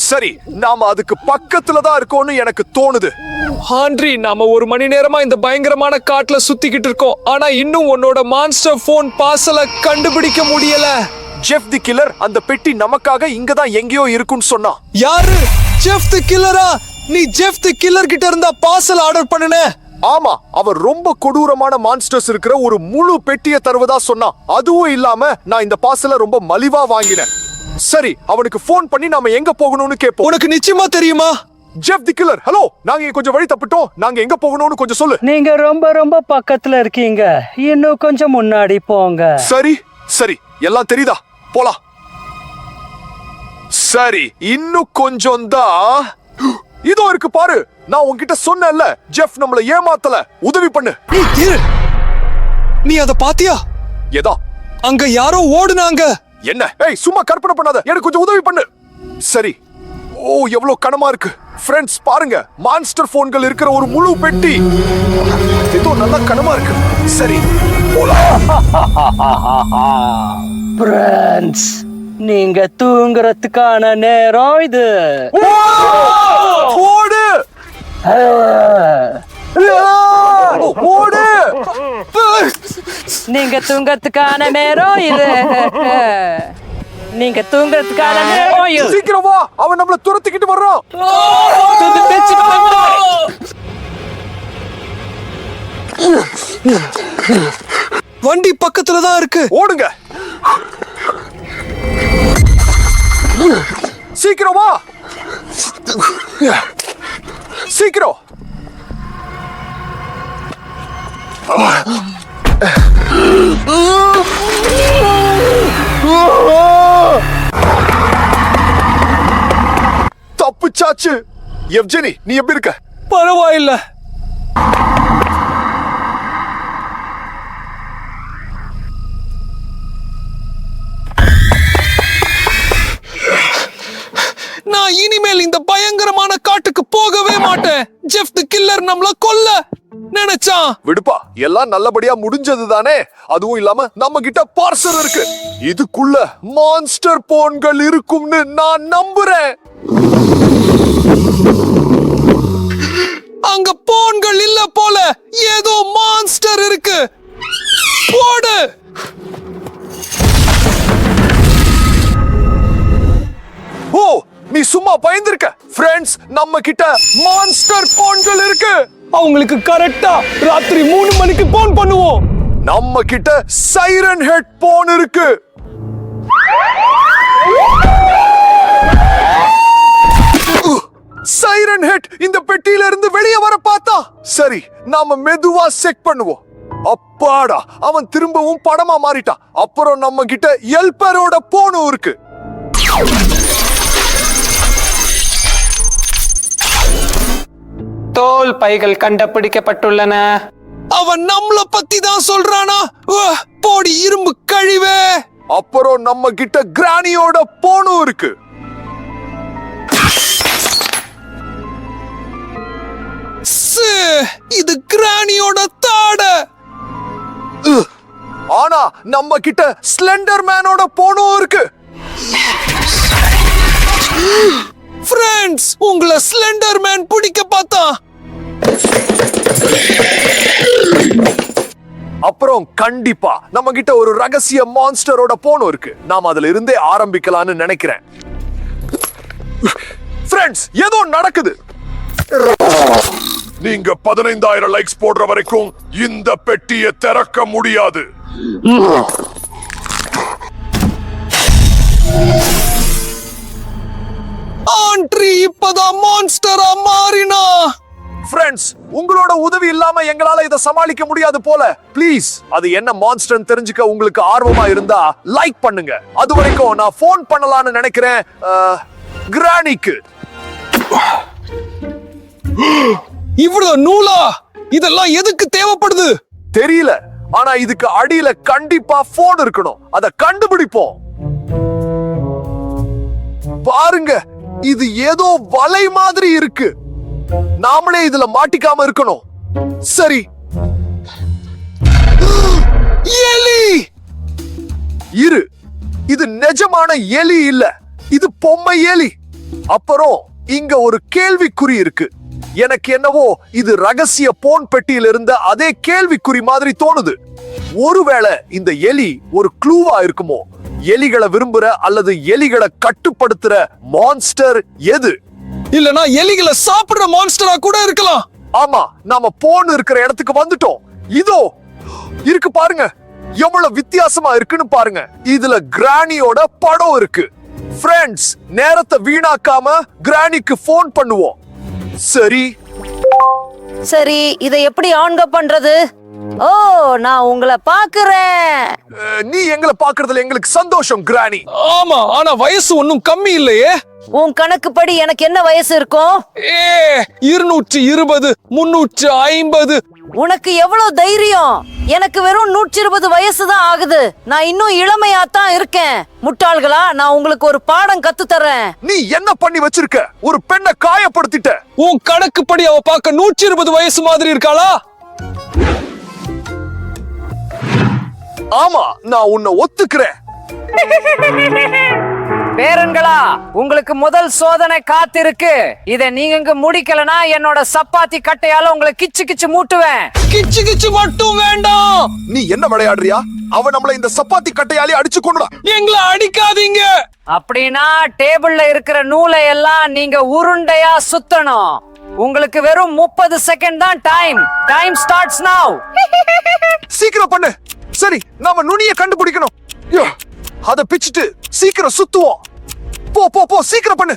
சரி, நாம அதுக்கு பக்கத்துல தான் இருக்கோம்னு எனக்கு தோணுது. ஆண்ட்ரி, நாம ஒரு மணி நேரமா இந்த பயங்கரமான காட்டுல சுத்திக்கிட்டு இருக்கோம். ஆனா இன்னும் உன்னோட மான்ஸ்டர் போன் பார்சலை கண்டுபிடிக்க முடியல. ஜெஃப் தி கில்லர் அந்த பெட்டி நமக்காக இங்கதான் எங்கேயோ இருக்குன்னு சொன்னான். யாரு? ஜெஃப் தி கில்லரா? நீ ஜெஃப் தி கில்லர் கிட்ட இருந்தா பார்சல் ஆர்டர் பண்ணுன? ஆமா, அவர் ரொம்ப கொடூரமான மான்ஸ்டர்ஸ் இருக்கிற ஒரு முழு பெட்டியை தருவதா சொன்னான். அதுவும் இல்லாம நான் இந்த பார்சலை ரொம்ப மலிவா வாங்கினேன். சரி, அவனுக்கு போன் பண்ணி நாம எங்க போகணும்னு கேட்போம். உனக்கு நிச்சயமா தெரியுமா? ஜெஃப் தி கில்லர், ஹலோ, நாங்க கொஞ்சம் வழி தப்பிட்டோம். நாங்க எங்க போகணும்னு கொஞ்சம் சொல்லு. நீங்க ரொம்ப ரொம்ப பக்கத்துல இருக்கீங்க. இன்னும் கொஞ்சம் முன்னாடி போங்க. சரி சரி, எல்லாம் தெரியுதா? போலாம். சரி, இன்னும் கொஞ்சம் தான். இதோ இருக்கு பாரு. நான் உன்கிட்ட சொன்னேன்ல, ஜெஃப் நம்மள ஏமாத்தல. உதவி பண்ணு. இரு. நீ அத பாத்தியா? ஏதா? அங்க யாரோ ஓடுனாங்க. என்ன? ஏய், சும்மா கற்பனை பண்ணாத. எனக்கு கொஞ்சம் உதவி பண்ணு. சரி. ஓ, எவ்வளவு கனமா இருக்கு. ஃப்ரெண்ட்ஸ், பாருங்க, மான்ஸ்டர் போன்கள் இருக்கிற ஒரு முழு பெட்டி. ஏதோ நல்லா கனமா இருக்கு. சரி, போலாம். ஃப்ரெண்ட்ஸ், நீங்க தூங்குறதுக்கான நேரம் இது. ஓடு ஓடு. நீங்க தூங்குறதுக்கான நேரம் இது. நீங்க தூங்குறதுக்கான நேரம் இது. சீக்கிரம் வா, அவன் நம்மள துரத்திக்கிட்டு வர்றான். வண்டி பக்கத்துல தான் இருக்கு. ஓடுங்க. சீக்கிரம் வா. சீக்கிரம். தப்புச்சாச்சு. எவ்ஜெனி, நீ எப்படி இருக்க? பரவாயில்ல. நான் இனிமேல் இந்த பயங்கரமான காட்டுக்கு போகவே மாட்டேன். ஜெஃப் தி கில்லர் நம்மள கொல்ல நினைச்சான். விடுப்பா, எல்லாம் நல்லபடியா முடிஞ்சது தானே. அதுவும் இல்லாம நம்ம கிட்ட பார்சல் இருக்கு. இதுக்குள்ள மான்ஸ்டர் போன்கள் இருக்கும்னு நான் நம்புறேன். அங்க போன்கள் இல்ல போல, ஏதோ மான்ஸ்டர் இருக்கு. போடு. ஓ, நீ சும்மா பயந்திருக்க. ஃப்ரெண்ட்ஸ், நம்ம கிட்ட மான்ஸ்டர் போன்கள் இருக்கு. அவங்களுக்கு கரெக்டா ராத்திரி 3 மணிக்கு போன் பண்ணுவோம். நம்ம கிட்ட சைரன் ஹெட் போன் இருக்கு. சைரன் ஹெட் இந்த பெட்டியில இருந்து வெளியே வர பார்த்தா. சரி, நாம மெதுவா செக் பண்ணுவோம். அப்பாடா, அவன் திரும்பவும் படமா மாறிட்டான். அப்புறம் நம்ம கிட்ட எல்பரோட போனும் இருக்கு. தோல் பைகள் கண்டுபிடிக்கப்பட்டுள்ளன. அவன் நம்மள பத்தி தான் சொல்றானா? போடி இரும்பு கழிவே. அப்புறம் நம்ம கிட்ட கிரானியோட போனும் இருக்கு. இது கிரானியோட தாட. ஆனா நம்ம கிட்ட ஸ்லெண்டர் மேனோட போனும் இருக்கு. ஃப்ரெண்ட்ஸ், உங்களை ஸ்லெண்டர் மேன் பிடிக்க பார்த்தா. அப்புறம் கண்டிப்பா நம்ம கிட்ட ஒரு ரகசிய மான்ஸ்டரோட போனும் இருக்கு. நாம அதுல இருந்தே ஆரம்பிக்கலாம்னு நினைக்கிறேன். ஃப்ரெண்ட்ஸ், ஏதோ நடக்குது. நீங்க 15,000 லைக்ஸ் போடுற வரைக்கும் இந்த பெட்டியை திறக்க முடியாது. ஆண்ட்ரி இப்பதான் மான்ஸ்டரா மாறினா. ஃப்ரெண்ட்ஸ், உங்களோட உதவி இல்லாம எங்களால இதை சமாளிக்க முடியாது போல. ப்ளீஸ், அது என்ன மான்ஸ்டர் தெரிஞ்சுக்க உங்களுக்கு ஆர்வமா இருந்தா லைக் பண்ணுங்க. அது வரைக்கும் நான் போன் பண்ணலாம்னு நினைக்கிறேன் கிரானிக்கு. இவ்வளவு நூலா? இதெல்லாம் எதுக்கு தேவைப்படுது? தெரியல, ஆனா இதுக்கு அடியில கண்டிப்பா போன் இருக்கணும். அத கண்டுபிடிப்போம். பாருங்க, இது ஏதோ வலை மாதிரி இருக்கு. நாமளே இதுல மாட்டிக்காம இருக்கணும். சரி. எலி! இரு, இது நிஜமான எலி இல்ல, இது பொம்மை எலி. அப்புறம் இங்க ஒரு கேள்விக்குறி இருக்கு. எனக்கு என்னவோ இது ரகசிய போன் பெட்டியில இருந்த அதே கேள்விக்குறி மாதிரி தோணுது. ஒருவேளை இந்த எலி ஒரு க்ளூவா இருக்குமோ? எலிகளை விரும்புற அல்லது எலிகளை கட்டுப்படுத்துற மான்ஸ்டர் எது? இல்லனா எலிகளை சாப்பிடுற மான்ஸ்டரா கூட இருக்கலாம். ஆமா, நாம போன் இருக்கிற இடத்துக்கு வந்துட்டோம். இதோ இருக்கு பாருங்க, எவ்வளவு வித்தியாசமா இருக்குன்னு பாருங்க. இதுல கிரானியோட படம் இருக்கு. ஃப்ரெண்ட்ஸ், நேரத்தை வீணாக்காம கிரானிக்கு போன் பண்ணுவோம். சரி, இதை எப்படி ஆன் பண்றது? ஓ, நான் உங்களை பாக்குறேன். நீ எங்களை பாக்குறதுல எங்களுக்கு சந்தோஷம் கிரானி. ஆமா, ஆனா வயசு ஒன்னும் கம்மி இல்லையே. உன் கணக்குப்படி எனக்கு என்ன வயசு இருக்கும்? 220, 350. உனக்கு எவ்வளவு தைரியம்? எனக்கு வெறும் 120 வயசு தான் ஆகுது. நான் இன்னும் இளமையா தான் இருக்கேன். முட்டாள்களா, நான் உங்களுக்கு ஒரு பாடம் கத்து தரேன். நீ என்ன பண்ணி வச்சிருக்க? ஒரு பெண்ணை காயப்படுத்திட்ட. உன் கணக்குப்படி அவ பார்க்க 120 வயசு மாதிரி இருக்காளா? ஆமா, நான் உன்னை ஒத்துக்கிறேன். பேரன்களா, உங்களுக்கு முதல் சோதனை காத்திருக்கு. இதை நீங்க முடிக்கலனா என்னோட சப்பாத்தி கட்டையால உங்களை கிச்சு கிச்சு மூட்டுவேன். கிச்சு கிச்சு மட்டும் வேண்டாம். நீ என்ன விளையாடுறியா? அவ நம்மள இந்த சப்பாத்தி கட்டையாலே அடிச்சு கொண்டுடா. எங்களை அடிக்காதீங்க. அப்படின்னா டேபிள்ல இருக்கிற நூலை எல்லாம் நீங்க உருண்டையா சுத்தணும். உங்களுக்கு வெறும் 30 செகண்ட் தான் டைம். டைம் ஸ்டார்ட்ஸ் நவ. சீக்கிரம் பண்ணு. சரி, நாம நுனிய கண்டுபிடிக்கணும். அத பிச்சிட்டு சீக்கிரம் சுத்துவோம். போ போ போ, சீக்கிரம் பண்ணு.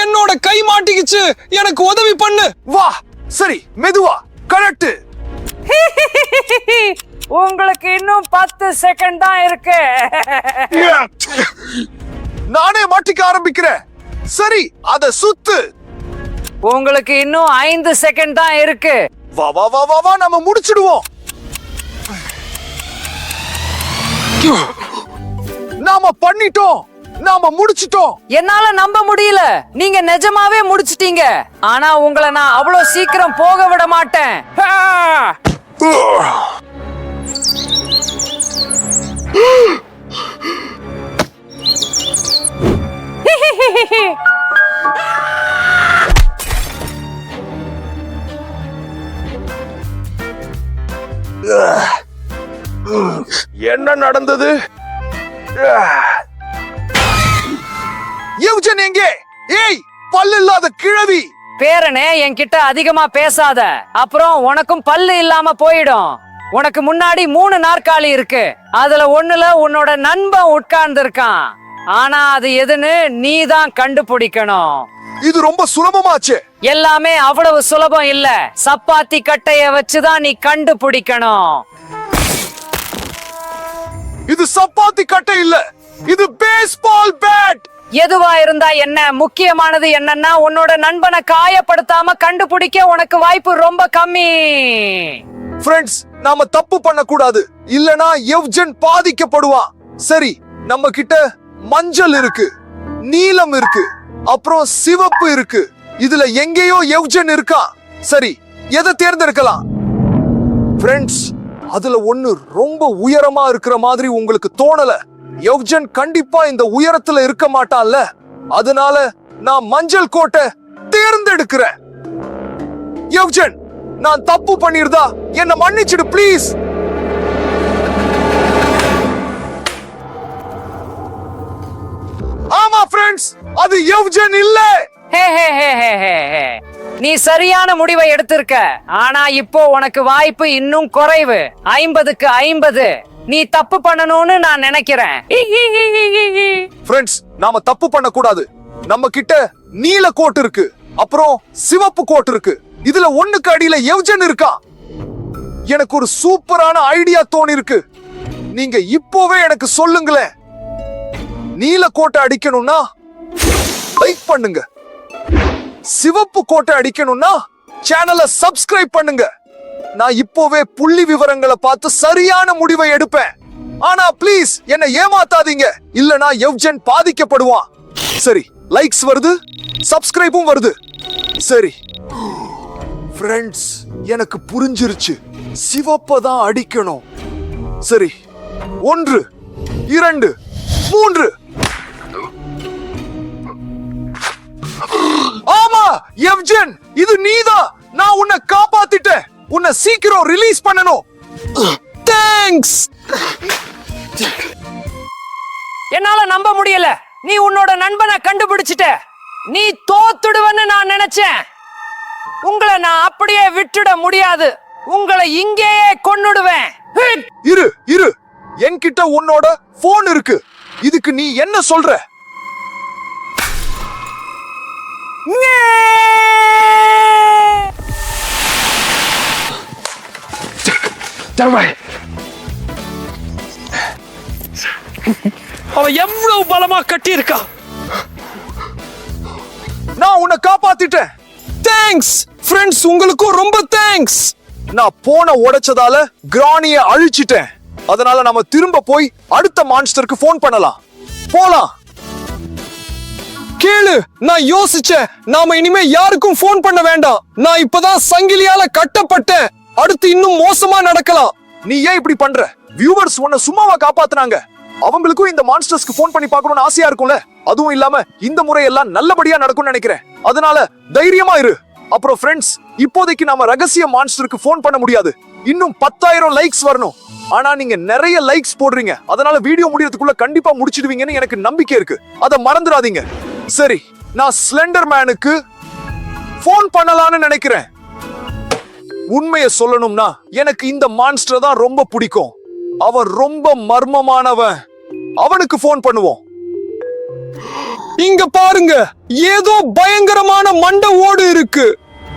என்னோட கை மாட்டிக்கிச்சு, எனக்கு உதவி பண்ணு. வா. சரி, மெதுவா. கரெக்ட். உங்களுக்கு இன்னும் 10 செகண்ட் தான் இருக்கு. நானே மாட்டிக்க ஆரம்பிக்கிறேன். சரி, அத சுத்து. உங்களுக்கு இன்னும் 5 செகண்ட் தான் இருக்கு. வா வா வா வா வா, நாம முடிச்சிடுவோம். நாம பண்ணிட்டோம். நாம முடிச்சிட்டோம். என்னால நம்ப முடியல. நீங்க நிஜமாவே முடிச்சிட்டீங்க. ஆனா உங்களை நான் அவ்வளவு சீக்கிரம் போக விட மாட்டேன். என்ன நடந்தது? யூஜன் எங்கே? ஏய், பல்லு இல்லாத கிழவி. பேரனே, என்கிட்ட அதிகமா பேசாத. அப்புறம் உனக்கும் பல்லு இல்லாம போயிடும். உனக்கு முன்னாடி 3 நாற்காலி இருக்கு. அதுல ஒண்ணுல உன்னோட நண்பன் உட்கார்ந்து இருக்கான். ஆனா அது எதுன்னு நீ தான் கண்டுபிடிக்கணும். இது ரொம்ப சுலபமாச்சு. எல்லாமே அவ்வளவு சுலபம் இல்ல. சப்பாத்தி கட்டைய வச்சுதான் நீ கண்டுபிடிக்கணும். இது சப்பாத்தி கட்டை இல்ல, இது பேஸ்பால் பேட். எதுவா இருந்தா என்ன, முக்கியமானது என்னன்னா உன்னோட நண்பனை காயப்படுத்தாம கண்டுபிடிக்க உனக்கு வாய்ப்பு ரொம்ப கம்மி. ஃப்ரெண்ட்ஸ், நாம தப்பு பண்ண கூடாது, இல்லனா யூஜன் பாதிக்கப்படுவான். சரி, நம்ம கிட்ட மஞ்சள் இருக்கு, நீலம் இருக்கு, அப்புறம் சிவப்பு இருக்கு. இதுல எங்கேயோ யூஜன் இருக்கா. சரி, எதை தேர்ந்தெடுக்கலாம்? ஃப்ரெண்ட்ஸ், அதுல ஒண்ணு ரொம்ப உயரமா இருக்கிற மாதிரி உங்களுக்கு தோணல? யூஜன் கண்டிப்பா இந்த உயரத்துல இருக்க மாட்டான்ல. அதனால நான் மஞ்சள் கோட்டை தேர்ந்தெடுக்கிறேன். யூஜன், நான் தப்பு பண்ணிருந்தா என்ன மன்னிச்சிடு ப்ளீஸ். ஆமா ஃப்ரெண்ட்ஸ், அது யூஜன் இல்ல. ஹே ஹே ஹே ஹே ஹே ஹே. நீ சரியான முடிவை எடுத்திருக்க. ஆனா இப்போ உனக்கு வாய்ப்பு இன்னும் குறைவு. 50க்கு 50. நீ தப்பு பண்ணணும்னு நான் நினைக்கிறேன். ஃப்ரெண்ட்ஸ், நாம தப்பு பண்ண கூடாது. நம்ம கிட்ட நீல கோட் இருக்கு, அப்புறம் சிவப்பு கோட் இருக்கு. இதுல ஒண்ணுக்கு அடியில யூஜன் இருக்கா. எனக்கு ஒரு சூப்பரான ஐடியா தோணி இருக்கு. நீங்க இப்போவே எனக்கு சொல்லுங்களேன். நீல கோட்டை அடிக்கணும்னா லைக் பண்ணுங்க. சிவப்பு கோட்டை அடிக்கணும்னா சேனலை சப்ஸ்கிரைப் பண்ணுங்க. நான் இப்போவே புள்ளி விவரங்களை பார்த்து சரியான முடிவை எடுப்பேன். ஆனா ப்ளீஸ் என்ன ஏமாத்தாதீங்க, இல்லனா யூஜன் பாதிக்கப்படுவான். சரி, லைக்ஸ் வருது, சப்ஸ்கிரைபும் வருது. சரி ஃப்ரெண்ட்ஸ், எனக்கு புரிஞ்சிருச்சு. சிவப்பை தான் அடிக்கணும். சரி, 1, 2, 3. எவ்ஜன், இது நீதான். நான் உன்னை காப்பாத்திட்டேன். உன்னை சீக்கிரம் ரிலீஸ் பண்ணணும். தேங்க்ஸ். என்னால நம்ப முடியல. நீ உன்னோட நண்பனை கண்டுபிடிச்சிட்ட. நீ தோத்துடுவன்னு நான் நினைச்சேன். உங்களை நான் அப்படியே விட்டுட முடியாது. உங்களை இங்கேயே கொன்னுடுவேன். இரு இரு, என்கிட்ட உன்னோட போன் இருக்கு. இதுக்கு நீ என்ன சொல்ற? அவன் எவ்வளவு பலமா கட்டி இருக்கா. நான் உன்னை காப்பாத்திட்டேன். தேங்க்ஸ் ஃப்ரெண்ட்ஸ், உங்களுக்கும் ரொம்ப தேங்க்ஸ். நான் போனை உடைச்சதால கிரானிய அழிச்சிட்டேன். அதனால நம்ம திரும்ப போய் அடுத்த மான்ஸ்டருக்கு போன் பண்ணலாம். போலாம். கேளு, நான் யோசிச்சேன். நாம இனிமே யாருக்கும் போன் பண்ண வேண்டாம். நான் இப்பதான் சங்கிலியால கட்டப்பட்டேன். அடுத்து இன்னும் மோசமா நடக்கலாம். நீ ஏன் இப்படி பண்ற? வியூவர்ஸ் உன்னை சும்மாவா காப்பாத்துனாங்க? அவங்களுக்கும் இந்த மான்ஸ்டர்ஸ்க்கு போன் பண்ணி பார்க்கணும்னு ஆசையா இருக்கும்ல. அதுவும் இல்லாம இந்த முறை எல்லாம் நல்லபடியா நடக்கும்னு நினைக்கிறேன். அதனால தைரியமா இரு. அப்புறம் ஃப்ரெண்ட்ஸ், இப்போதைக்கு நாம ரகசிய மான்ஸ்டருக்கு போன் பண்ண முடியாது. இன்னும் 10,000 லைக்ஸ் வரணும். ஆனா நீங்க நிறைய லைக்ஸ் போடுறீங்க. அதனால வீடியோ முடியறதுக்குள்ள கண்டிப்பா முடிச்சிடுவீங்கன்னு எனக்கு நம்பிக்கை இருக்கு. அத மறந்துடாதீங்க. சரி, நான் ஸ்லெண்டர் மேனுக்கு போன் பண்ணலாம்னு நினைக்கிறேன். உண்மையை சொல்லணும்னா எனக்கு இந்த மான்ஸ்டர் தான் ரொம்ப பிடிக்கும். அவன் ரொம்ப மர்மமானவன். அவனுக்கு போன் பண்ணுவோம். இங்க பாருங்க, ஏதோ பயங்கரமான மண்ட ஓடு இருக்கு.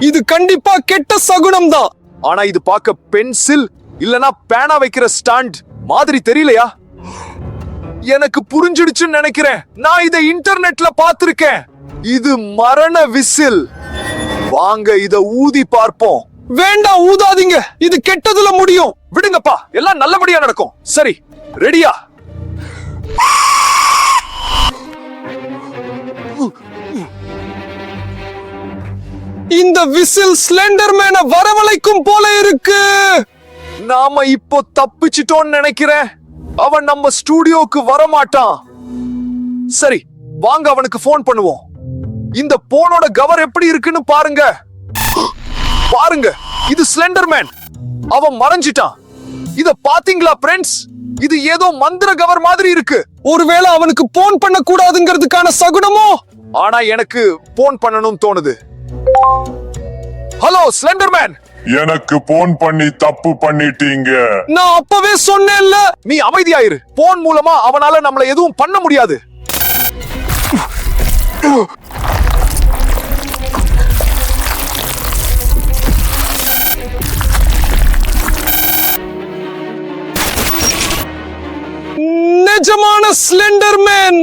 இது கண்டிப்பா கெட்ட சகுனம் தான். ஆனா இது பார்க்க பென்சில் இல்லனா பேனா வைக்கிற ஸ்டாண்ட் மாதிரி தெரியலையா? எனக்கு புரிஞ்சிடுச்சுன்னு நினைக்கிறேன். நான் இதை இன்டர்நெட்ல பார்த்திருக்கேன். இது மரண விசில். வாங்க இத ஊதி பார்ப்போம். வேண்டாம், ஊதாதீங்க. இது கெட்டதுல முடியும். விடுங்கப்பா, எல்லாம் நல்லபடியா நடக்கும். சரி, ரெடியா? இந்த விசில் ஸ்லெண்டர்மேனை வரவழைக்கும் போல இருக்கு. நாம இப்போ தப்பிச்சிட்டோம்னு நினைக்கிறேன். அவன் நம்ம ஸ்டுடியோக்கு வரமாட்டான். சரி, வாங்க அவனுக்கு போன் பண்ணுவோம். இந்த போனோட கவர் எப்படி இருக்குன்னு பாருங்க. பாருங்க, இது ஸ்லெண்டர்மேன். அவன் மறைஞ்சிட்டான். இத பாத்தீங்களா ஃப்ரெண்ட்ஸ்? இது ஏதோ மந்திர கவர் மாதிரி இருக்கு. ஒருவேளை அவனுக்கு போன் பண்ண கூடாதுங்கிறதுக்கான சகுனமோ? ஆனா எனக்கு போன் பண்ணணும் தோணுது. ஹலோ ஸ்லெண்டர்மேன், எனக்கு போன் பண்ணி தப்பு பண்ணிட்டீங்க. நான் அப்பவே சொன்னேன்ல. நீ அமைதியாயிரு. போன் மூலமா அவனால நம்மள எதுவும் பண்ண முடியாது. நிஜமான ஸ்லெண்டர்மேன்.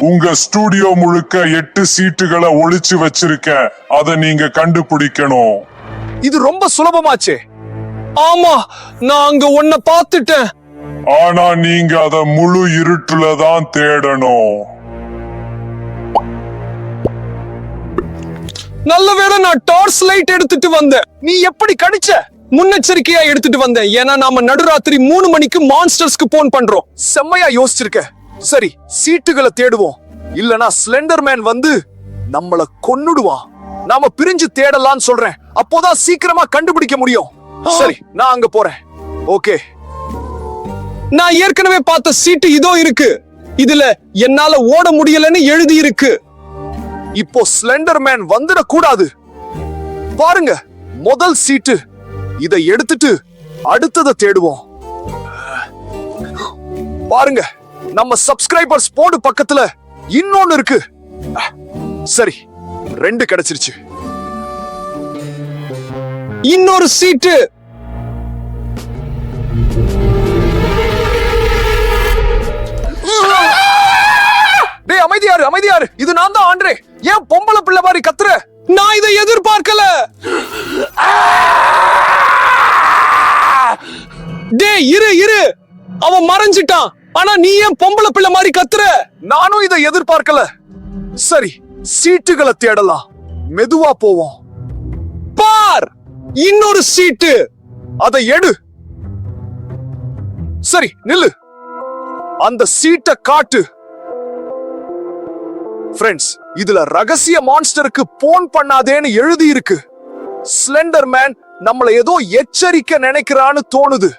உங்க ஸ்டுடியோ முழுக்க 8 சீட்டுகளை ஒளிச்சு வச்சிருக்கேன். அதை நீங்க கண்டுபிடிக்கணும். இது ரொம்ப சுலபமாச்சே. ஆமா, நான் அங்க உன்னை பார்த்துட்டேன். ஆனா நீங்க அத முழு இருட்டுல தான் தேடணும். நல்ல வேளை நான் டார்ச் லைட் எடுத்துட்டு வந்தேன். நீ எப்படி கணிச்ச? முன்னெச்சரிக்கையா எடுத்துட்டு வந்தேன். ஏன்னா நாம நடுராத்திரி 3 மணிக்கு மான்ஸ்டர்ஸ்க்கு போன் பண்றோம். செம்மையா யோசிச்சிருக்க. சரி, சீட்டுகளை தேடுவோம். இல்லனா ஸ்லெண்டர்மேன் வந்து நம்மள கொன்னுடுவான். நாம பிரிஞ்சு தேடலாம்னு சொல்றேன். அப்போதான் சீக்கிரமா கண்டுபிடிக்க முடியும். சரி, நான் அங்க போறேன். ஓகே. நான் ஏற்கனவே பார்த்த சீட்டு இதோ இருக்கு. இதுல என்னால ஓட முடியலன்னு எழுதி இருக்கு. இப்போ ஸ்லெண்டர்மேன் வந்துட கூடாது. பாருங்க, முதல் சீட்டு. இதை எடுத்துட்டு அடுத்ததை தேடுவோம். பாருங்க, நம்ம சப்ஸ்கிரைபர்ஸ் போர்டு பக்கத்துல இன்னொன்னு இருக்கு. சரி, 2 கிடைச்சிருச்சு. இன்னொரு சீட்டு. டேய், அமைதியாரு அமைதியாரு. இது நான் தான் ஆண்ட்ரே. ஏன் பொம்பளை பிள்ளை மாதிரி கத்துற? நான் இதை எதிர்பார்க்கல. டேய், இரு. அவன் மறைஞ்சிட்டான். ஆனா நீ ஏன் பொம்பளை பிள்ளை மாதிரி கத்துற? நானும் இதை எதிர்பார்க்கல. சரி, சீட்டுகளை தேடலாம். மெதுவா போவோம். பார், இன்னொரு சீட்டு. அதை எடு. சரி, நில்லு. அந்த சீட்டை காட்டு. ஃப்ரெண்ட்ஸ், இதுல ரகசிய மான்ஸ்டருக்கு போன் பண்ணாதேன்னு எழுதி இருக்கு. ஸ்லெண்டர் மேன் நம்மள ஏதோ எச்சரிக்க நினைக்கிறான்னு தோணுது.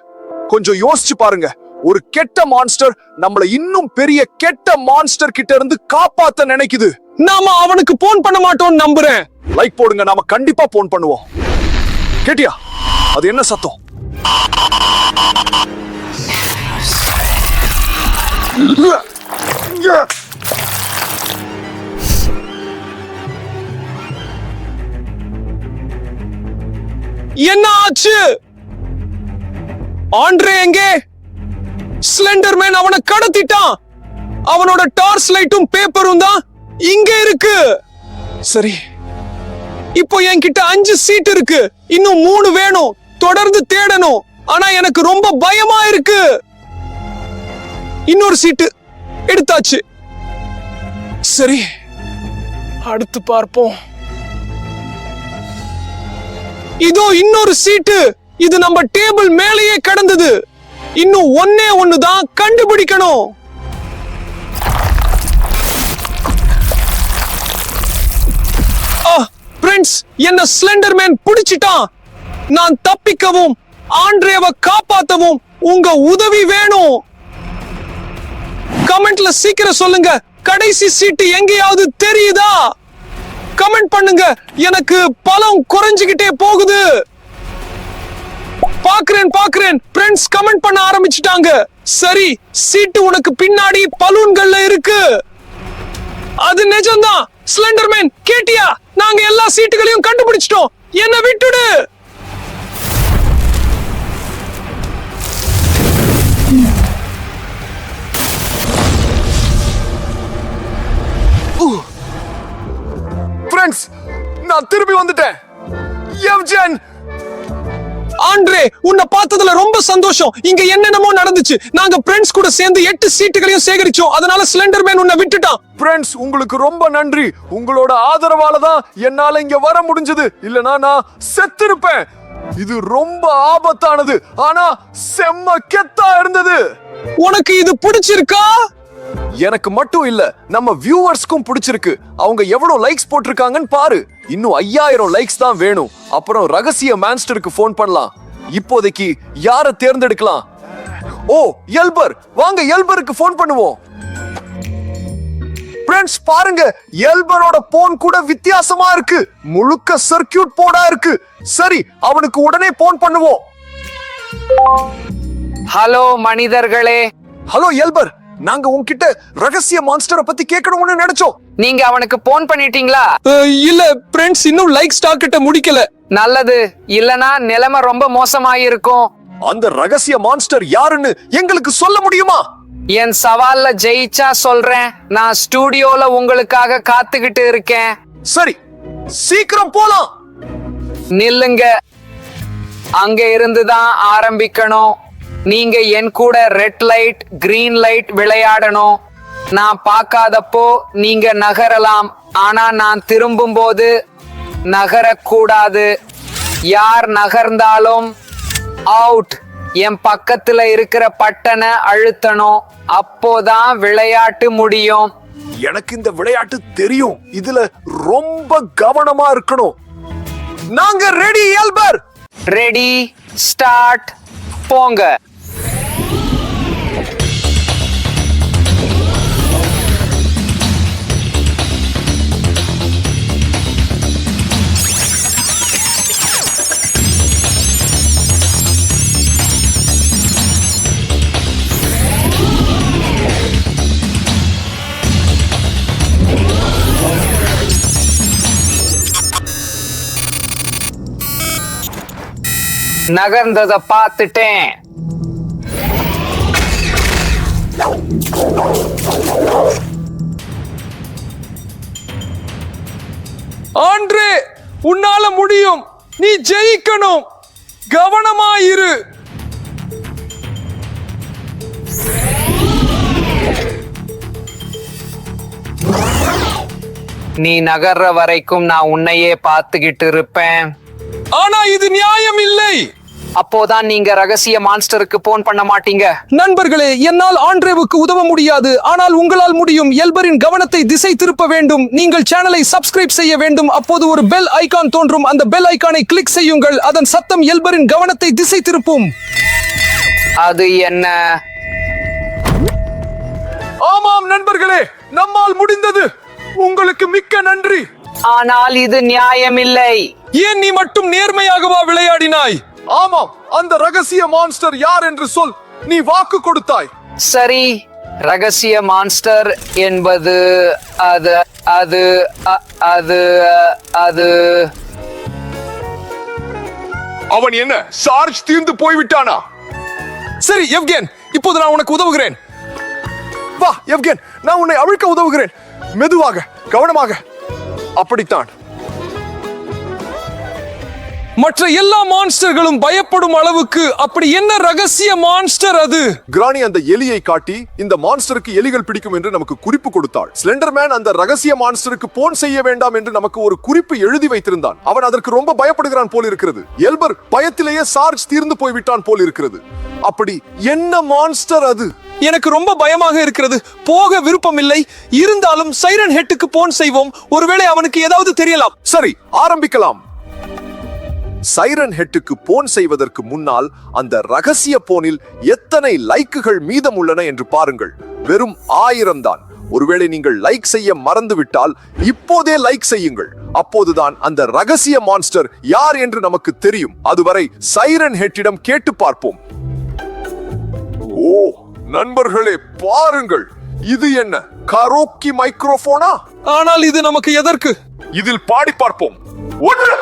கொஞ்சம் யோசிச்சு பாருங்க. ஒரு கெட்ட மான்ஸ்டர் நம்மள இன்னும் பெரிய கெட்ட மான்ஸ்டர் கிட்ட இருந்து காப்பாத்த நினைக்குது. நாம அவனுக்கு போன் பண்ண மாட்டோம்னு நம்புறேன். லைக் போடுங்க, நாம கண்டிப்பா போன் பண்ணுவோம். கேட்டியா? அது என்ன சத்தம்? என்ன ஆச்சு? ஆண்ட்ரே எங்கே? ஸ்லெண்டர் மேன் அவனை கடத்திட்டான். அவனோட டார்ச் லைட்டும் பேப்பரும் தான் இங்க இருக்கு. சரி, இப்போ என்கிட்ட 5 சீட் இருக்கு. இன்னும் 3 வேணும். தொடர்ந்து தேடணும். ஆனா எனக்கு ரொம்ப பயமா இருக்கு. இன்னொரு சீட்டு எடுத்தாச்சு. சரி, அடுத்து பார்ப்போம். இதோ இன்னொரு சீட்டு. இது நம்ம டேபிள் மேலேயே கிடந்தது. இன்னும் ஒண்ணு தான் கண்டுபிடிக்கணும். ஃப்ரெண்ட்ஸ், என்ன ஸ்லெண்டர் மேன் பிடிச்சிட்டான். நான் தப்பிக்கவும் ஆண்ட்ரேவை காப்பாத்தவும் உங்க உதவி வேணும். கமெண்ட்ல சீக்கிரம் சொல்லுங்க. கடைசி சீட்டு எங்கேயாவது தெரியுதா? கமெண்ட் பண்ணுங்க. எனக்கு பலம் குறைஞ்சுகிட்டே போகுது. பாக்குறேன். ஃப்ரெண்ட்ஸ் கமெண்ட் பண்ண ஆரம்பிச்சிட்டாங்க. சரி, சீட்டு உனக்கு பின்னாடி பலூன்கள்ல இருக்கு. அது நிஜம்தான். ஸ்லெண்டர்மேன், கேட்டியா? நாங்க எல்லா சீட்டுகளையும் கண்டுபிடிச்சிட்டோம். என்ன விட்டுடு. ஃப்ரெண்ட்ஸ், நான் திரும்பி வந்துட்டேன். எவ்ஜென், ஆண்ட்ரே, உன்னை பார்த்ததுல ரொம்ப சந்தோஷம். இங்க என்னென்னமோ நடந்துச்சு. நாங்க ஃப்ரெண்ட்ஸ் கூட சேர்ந்து 8 சீட்டுகளையும் சேகரிச்சோம். அதனால ஸ்லெண்டர்மேன் உன்னை விட்டுட்டான். ஃப்ரெண்ட்ஸ், உங்களுக்கு ரொம்ப நன்றி. உங்களோட ஆதரவால தான் என்னால இங்க வர முடிஞ்சது. இல்லனா நான் செத்திருப்பேன். இது ரொம்ப ஆபத்தானது, ஆனா செம்ம கெத்தா இருந்தது. உனக்கு இது பிடிச்சிருக்கா? எனக்கு மட்டும் இல்ல, நம்ம வியூவர்ஸ்க்கும் பிடிச்சிருக்கு. அவங்க எவ்வளவு லைக்ஸ் போட்டிருக்காங்கன்னு பாரு. இன்னும் 5000 லைக்ஸ் தான் வேணும். அப்புறம் ரகசிய மான்ஸ்டருக்கு போன் பண்ணலாம். இப்போதைக்கு யாரை தேர்ந்தெடுக்கலாம்? ஓ, எல்பர். வாங்க எல்பருக்கு போன் பண்ணுவோம். ஃப்ரெண்ட்ஸ், பாருங்க, எல்பரோட போன் கூட வித்தியாசமா இருக்கு. முழுக்க சர்க்கியூட் போர்டா இருக்கு. சரி, அவனுக்கு உடனே போன் பண்ணுவோம். ஹலோ மனிதர்களே, ஹலோ எல்பர், நாங்க உன்கிட்ட ரகசிய மான்ஸ்டரை பத்தி கேட்கணும்னு நினைச்சோம். நீங்க அவனுக்கு போன் பண்ணிட்டீங்களா? இல்ல ஃப்ரெண்ட்ஸ், இன்னும் லைக் ஸ்டாக் கிட்ட முடிக்கல. நல்லது. இல்லனா நிலைமை ரொம்ப மோசமாயிருக்கும். அந்த ரகசிய மான்ஸ்டர் யாருன்னு எங்களுக்கு சொல்ல முடியுமா? என் சவால்ல ஜெயிச்சா சொல்றேன். நான் ஸ்டுடியோல உங்களுக்காக காத்துக்கிட்டு இருக்கேன். சரி, சீக்கிரம் போலாம். நில்லுங்க. அங்க இருந்துதான் ஆரம்பிக்கணும். நீங்க என் கூட ரெட் லைட், கிரீன் லைட் விளையாடணும். நான் பார்க்காதப்போ நீங்க நகரலாம். ஆனா நான் திரும்பும் போது நகரக்கூடாது. யார் நகர்ந்தாலும் அவுட். என் பக்கத்துல இருக்கிற பட்டனை அழுத்தணும். அப்போதான் விளையாட்டு முடியும். எனக்கு இந்த விளையாட்டு தெரியும். இதுல ரொம்ப கவனமா இருக்கணும். நாங்க ரெடி எல்பர். ரெடி, ஸ்டார்ட், போங்க. நகர்ந்தத பார்த்துட்டேன். ஆண்ட்ரே, உன்னால முடியும். நீ ஜெயிக்கணும். கவனமாயிரு. நீ நகர்ற வரைக்கும் நான் உன்னையே பார்த்துக்கிட்டு இருப்பேன். ஆனா இது நியாயம் இல்லை. அப்போதான் நீங்க ரகசிய மான்ஸ்டருக்கு போன் பண்ண மாட்டீங்க. நண்பர்களே, என்னால் ஆண்ட்ரேவுக்கு உதவ முடியாது, ஆனால் உங்களால் முடியும். எல்பரின் கவனத்தை திசை திருப்ப வேண்டும். நீங்கள் சேனலை சப்ஸ்கிரைப் செய்ய வேண்டும். அப்போது ஒரு பெல் ஐகான் தோன்றும். அந்த பெல் ஐகானை கிளிக் செய்யுங்கள். அதன் சத்தம் எல்பரின் கவனத்தை திசை திருப்பும். அது என்ன? ஆமாம் நண்பர்களே, நம்மால் முடிந்தது. உங்களுக்கு மிக்க நன்றி. ஆனால் இது நியாயமில்லை. ஏன் நீ மட்டும் நேர்மையாகவா விளையாடினாய்? ஆமாம், அந்த ரகசிய மான்ஸ்டர் யார் என்று சொல். நீ வாக்கு கொடுத்தாய். சரி, ரகசிய மான்ஸ்டர் என்பது அது அது அ- அது அது அவன் என்ன சார்ஜ் தீர்ந்து போய்விட்டானா? சரி எவ்கேன், இப்போது நான் உனக்கு உதவுகிறேன். வா எவ்கேன், நான் உன்னை அவிழ்க்க உதவுகிறேன். மெதுவாக, கவனமாக. அப்படித்தான். மற்ற எல்லா மான்ஸ்டர்களும் பயப்படும் அளவுக்கு அப்படி என்ன ரகசிய மான்ஸ்டர் அது? கிரானி அந்த எலியை காட்டி இந்த மான்ஸ்டருக்கு எலிகள் பிடிக்கும் என்று நமக்கு குறிப்பு கொடுத்தாள். ஸ்லெண்டர்மேன் அந்த ரகசிய மான்ஸ்டருக்கு போன் செய்ய வேண்டாம் என்று நமக்கு ஒரு குறிப்பு எழுதி வைத்திருந்தான். அவன் அதற்கு ரொம்ப பயப்படுகிறான் போல் இருக்கிறது. எல்பர் பயத்திலேயே சார்ஜ் தீர்ந்து போய்விட்டான் போல் இருக்கிறது. அப்படி என்ன மான்ஸ்டர் அது? எனக்கு ரொம்ப பயமாக இருக்கிறது. போக விருப்பமில்லை. இருந்தாலும் சைரன் ஹெட்டுக்கு போன் செய்வோம். ஒருவேளை அவனுக்கு ஏதாவது தெரியலாம். சரி, ஆரம்பிக்கலாம். சைரன் ஹெட்டுக்கு போன் செய்வதற்கு முன்னால் அந்த ரகசிய போனில் எத்தனை லைக்குகள் மீதம் உள்ளன என்று பாருங்கள். வெறும் 1000 தான். ஒருவேளை நீங்கள் லைக் செய்ய மறந்துவிட்டால் இப்போதே லைக் செய்யுங்கள். அப்போதுதான் அந்த ரகசிய மான்ஸ்டர் யார் என்று நமக்கு தெரியும். அதுவரை சைரன் ஹெட்டிடம் கேட்டு பார்ப்போம். ஓ நண்பர்களே, பாருங்கள். இது என்ன கரோக்கி மைக்ரோபோனா? ஆனால் இது நமக்கு எதற்கு? இதில் பாடி பார்ப்போம். ஒன்று.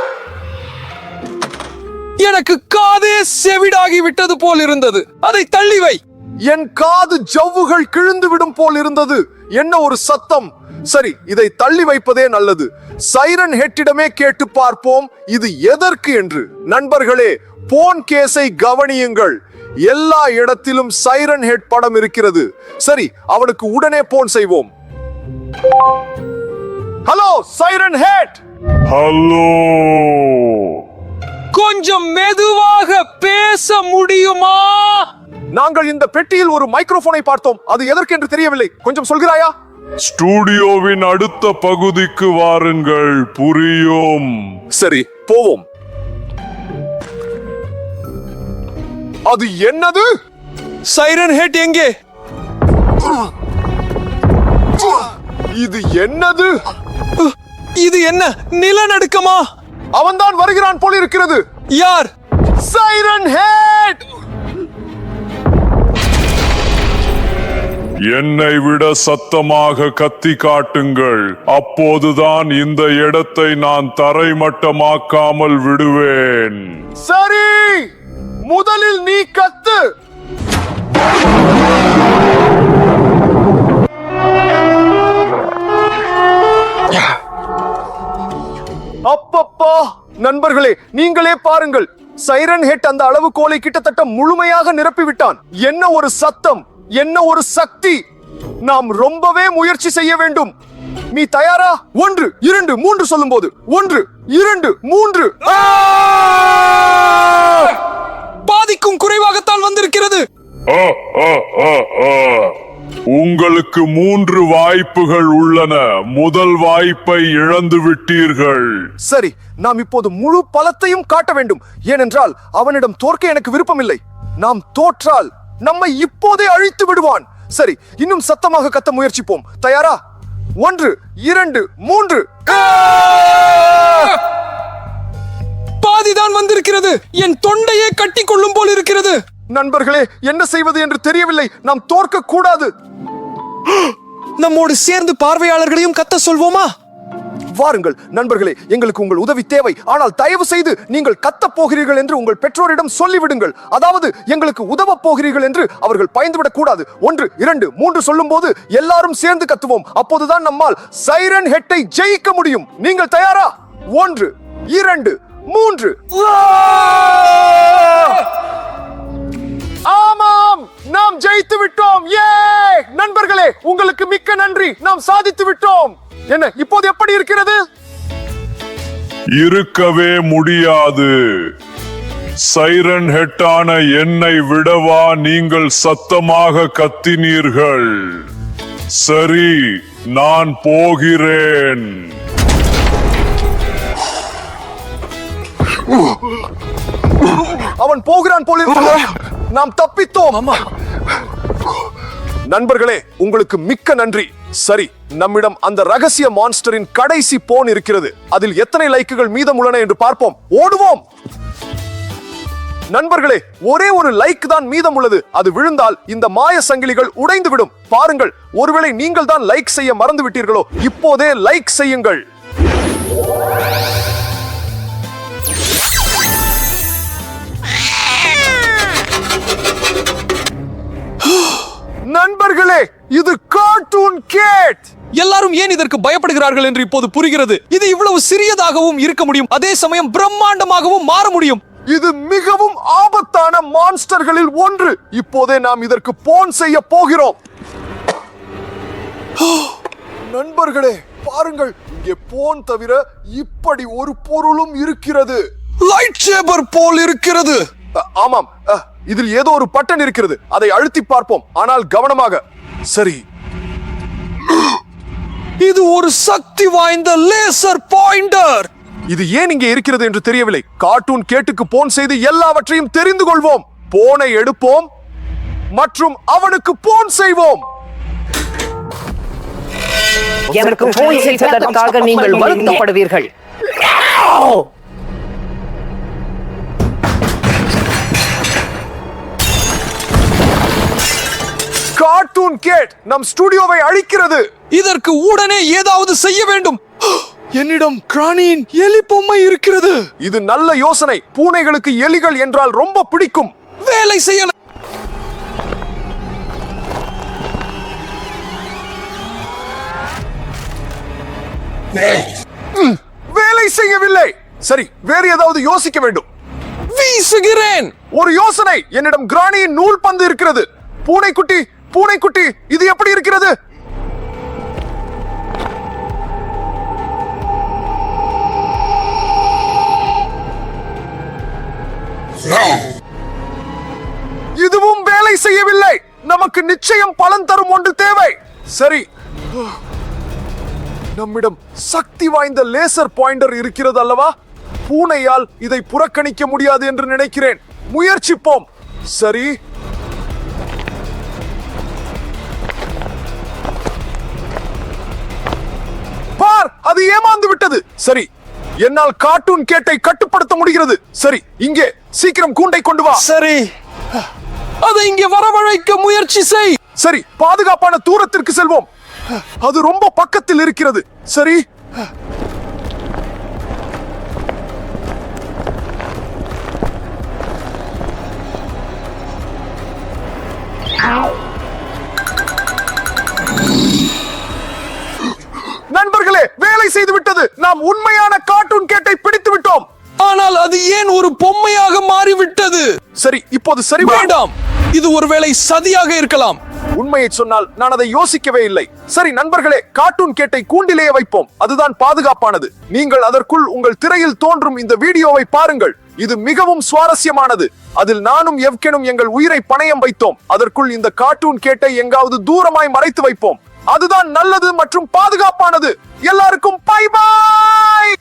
எனக்கு காதே செவிடாகி விட்டது போல் இருந்தது. அதை தள்ளி வை. என் காது ஜவ்வுகள் கிழிந்து விடும் போல் இருந்தது. என்ன ஒரு சத்தம். சரி, இதை தள்ளி வைப்பதே நல்லது. சைரன் ஹெட்டிடமே கேட்டு பார்ப்போம் இது எதற்கு என்று. நண்பர்களே, போன் கேஸை கவனியுங்கள். எல்லா இடத்திலும் சைரன் ஹெட் படம் இருக்கிறது. சரி, அவனுக்கு உடனே போன் செய்வோம். Hello siren head. ஹலோ, கொஞ்சம் மெதுவாக பேச முடியுமா? நாங்கள் இந்த பெட்டியில் ஒரு மைக்ரோபோனை பார்த்தோம். அது எதற்கு என்று தெரியவில்லை. கொஞ்சம் சொல்கிறாயா? ஸ்டூடியோவின் அடுத்த பகுதிக்கு வாருங்கள், புரியும். சரி, போவோம். அது என்னது? சைரன் ஹெட் எங்கே? இது என்னது? இது என்ன நிலநடுக்கமா? அவன்தான் வருகிறான் போல் இருக்கிறது. யார்? Siren head. என்னை விட சத்தமாக கத்தி காட்டுங்கள். அப்போதுதான் இந்த இடத்தை நான் தரைமட்டமாக்காமல் விடுவேன். சரி, முதலில் நீ கத்து. அப்பப்பா, நண்பர்களே நீங்களே பாருங்கள். சைரன் ஹெட் அந்த அளவுகோலை கிட்டத்தட்ட முழுமையாக நிரப்பிவிட்டான். என்ன ஒரு சத்தம், என்ன ஒரு சக்தி. நாம் ரொம்பவே முயற்சி செய்ய வேண்டும். நீ தயாரா? 1 2 3 சொல்லும் போது 1 2 3. பாதிக்கும் குறைவாகத்தான் வந்திருக்கிறது. ஆ, ஆ, ஆ, ஆ. உங்களுக்கு 3 வாய்ப்புகள் உள்ளன. முதல் வாய்ப்பை இழந்து விட்டீர்கள். சரி, நாம் இப்போது முழு பலத்தையும் காட்ட வேண்டும். ஏனென்றால் அவனிடம் தோற்க எனக்கு விருப்பமில்லை. நாம் தோற்றால் நம்மை இப்போதே அழித்து விடுவான். சரி, இன்னும் சத்தமாக கத்த முயற்சிப்போம். தயாரா? 1 2 3. பாதிதான் வந்திருக்கிறது. என் தொண்டையே கட்டி கொள்ளும் போல் இருக்கிறது. நண்பர்களே, என்ன செய்வது என்று தெரியவில்லை. நாம் தோற்க கூடாது. நம்மோடு சேர்ந்து பார்வையாளர்களையும் கத்த சொல்வோமா? வாருங்கள் நண்பர்களே, எங்களுக்கு உங்கள் உதவி தேவை. ஆனால் தயவு செய்து நீங்கள் கத்தப் போகிறீர்கள் என்று உங்கள் பெற்றோரிடம் சொல்லிவிடுங்கள். அதாவது எங்களுக்கு உதவ போகிறீர்கள் என்று அவர்கள் பயந்துவிடக் கூடாது. 1 2 3 சொல்லும் போது எல்லாரும் சேர்ந்து கத்துவோம். அப்போதுதான் நம்மால் சைரன் ஹெட்டை ஜெயிக்க முடியும். நீங்கள் தயாரா? 1 2 3. ஆமாம், நாம் ஜெயித்து விட்டோம். ஏ நண்பர்களே, உங்களுக்கு மிக்க நன்றி. நாம் சாதித்து விட்டோம். என்ன இப்போது எப்படி இருக்கிறது? இருக்கவே முடியாது. சைரன் ஹெட்டான என்னை விடவா நீங்கள் சத்தமாக கத்தினீர்கள்? சரி, நான் போகிறேன். அவன் போகிறான் போல நாம் தப்பித்தோம். நண்பர்களே, உங்களுக்கு மிக்க நன்றி. சரி, நம்மிடம் அந்த ரகசிய மான்ஸ்டரின் கடைசி போன் இருக்கிறது. அதில் எத்தனை லைக்குகள் மீதம் உள்ளன என்று பார்ப்போம். ஓடுவோம். நண்பர்களே, ஒரே ஒரு லைக் தான் மீதம் உள்ளது. அது விழுந்தால் இந்த மாய சங்கிலிகள் உடைந்து விடும். பாருங்கள், ஒருவேளை நீங்கள் தான் லைக் செய்ய மறந்து விட்டீர்களோ, இப்போதே லைக் செய்யுங்கள். நண்பர்களே, இது கார்ட்டூன் கேட். எல்லாரும் ஏன் இதற்கு பயப்படுகிறார்கள் என்று இப்போது புரிகிறது. இது இவ்வளவு சிறியதாகவும் இருக்க முடியும், அதே சமயம் பிரம்மாண்டமாகவும் மாற முடியும். இது மிகவும் ஆபத்தான மான்ஸ்டர்களில் ஒன்று. இப்போதே நாம் இதற்கு போன் செய்ய போகிறோம். நண்பர்களே, பாருங்கள், இங்கே போன் தவிர இப்படி ஒரு பொருளும் இருக்கிறது. லைட் சேபர் போல் இருக்கிறது. ஆமாம், இதில் ஏதோ ஒரு பட்டன் இருக்கிறது. அதை அழுத்தி பார்ப்போம், ஆனால் கவனமாக. சரி, இது ஒரு சக்தி வாய்ந்த லேசர் பாயிண்டர். இது ஏன் இங்கே இருக்கிறது என்று தெரியவில்லை. கார்ட்டூன் கேட்டுக்கு போன் செய்து எல்லாவற்றையும் தெரிந்து கொள்வோம். போனை எடுப்போம் மற்றும் அவனுக்கு போன் செய்வோம். எனக்கு போன் செய்ததற்காக நீங்கள் வருத்தப்படுவீர்கள். கார்ட்டூன் கேட் நம் ஸ்டுடியோவை அழிக்கிறது. இதற்கு உடனே ஏதாவது செய்ய வேண்டும். என்னிடம் கிரானியின் எலி பொம்மை இருக்கிறது. இது நல்ல யோசனை. பூனைகளுக்கு எலிகள் என்றால் ரொம்ப பிடிக்கும். வேலை செய்ய வேலை செய்யவில்லை. சரி, வேறு ஏதாவது யோசிக்க வேண்டும். வீசுகிறேன். ஒரு யோசனை. என்னிடம் கிரானியின் நூல் பந்து இருக்கிறது. பூனைக்குட்டி, பூனைக்குட்டி, இது எப்படி இருக்கிறது? இதுவும் வேலை செய்யவில்லை. நமக்கு நிச்சயம் பலன் தரும் ஒன்று தேவை. சரி, நம்மிடம் சக்தி வாய்ந்த லேசர் பாயிண்டர் இருக்கிறது அல்லவா? பூனையால் இதை புறக்கணிக்க முடியாது என்று நினைக்கிறேன். முயற்சிப்போம். சரி, பார், அது ஏமாந்து விட்டது. சரி, என்னால் கார்ட்டூன் கேட்டை கட்டுப்படுத்த முடிகிறது. சரி, இங்கே சீக்கிரம் கூண்டை கொண்டு வா. சரி, அதை இங்கே வரவழைக்க முயற்சி செய். சரி, பாதுகாப்பான தூரத்திற்கு செல்வோம். அது ரொம்ப பக்கத்தில் இருக்கிறது. சரி, நண்பர்களே, வேலை செய்து விட்டது. நாம் உண்மையான கார்ட்டூன் கேட்டை பிடித்து விட்டோம். ஆனால் அது ஏன் ஒரு பொம்மையாக மாறிவிட்டது? சரி, இப்போது சரி வேண்டாம். இது ஒருவேளை சதியாக இருக்கலாம். உண்மையை சொன்னால் நான் அதை யோசிக்கவே இல்லை. சரி நண்பர்களே, கார்ட்டூன் கேட்டை கூண்டிலேயே வைப்போம். அதுதான் பாதுகாப்பானது. நீங்கள் அதற்குள் உங்கள் திரையில் தோன்றும் இந்த வீடியோவை பாருங்கள். இது மிகவும் சுவாரஸ்யமானது. அதில் நானும் எவ்கெனும் எங்கள் உயிரை பணயம் வைத்தோம். அதற்குள் இந்த கார்ட்டூன் கேட்டை எங்காவது தூரமாய் மறைத்து வைப்போம். அதுதான் நல்லது மற்றும் பாதுகாப்பானது. எல்லாருக்கும் பை பாய்.